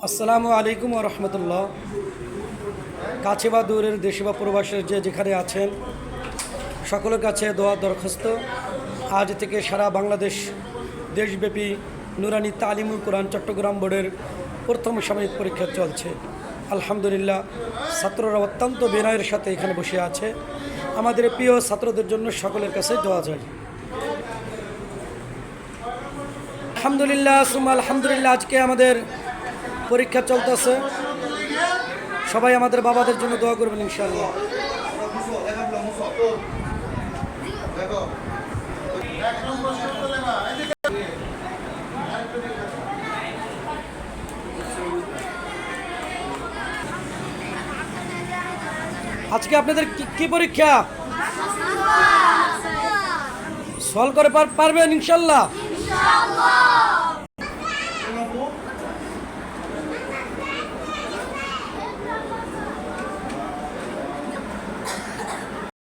আসসালামু আলাইকুম ওয়া রাহমাতুল্লাহ। কাছে বা দূরের দেশে বা প্রবাসের যেখানে আছেন সকলের কাছে দোয়া দরখাস্ত। আজ থেকে সারা বাংলাদেশ দেশব্যাপী নুরানি তালিমুল কোরআন চট্টগ্রাম বোর্ডের প্রথম সাময়িক পরীক্ষা চলছে। আলহামদুলিল্লাহ, ছাত্ররা অত্যন্ত বিনয়ের সাথে এখানে বসে আছে। আমাদের প্রিয় ছাত্রদের জন্য সকলের কাছে দোয়া চাই। আলহামদুলিল্লাহ সুম্মা আলহামদুলিল্লাহ, আজকে আমাদের পরীক্ষা চলতেছে। সবাই আমাদের বাবাদের জন্য দোয়া করবেন ইনশাআল্লাহ। আজকে আপনাদের কি পরীক্ষা? সলভ করে পারবেন ইনশাআল্লাহ?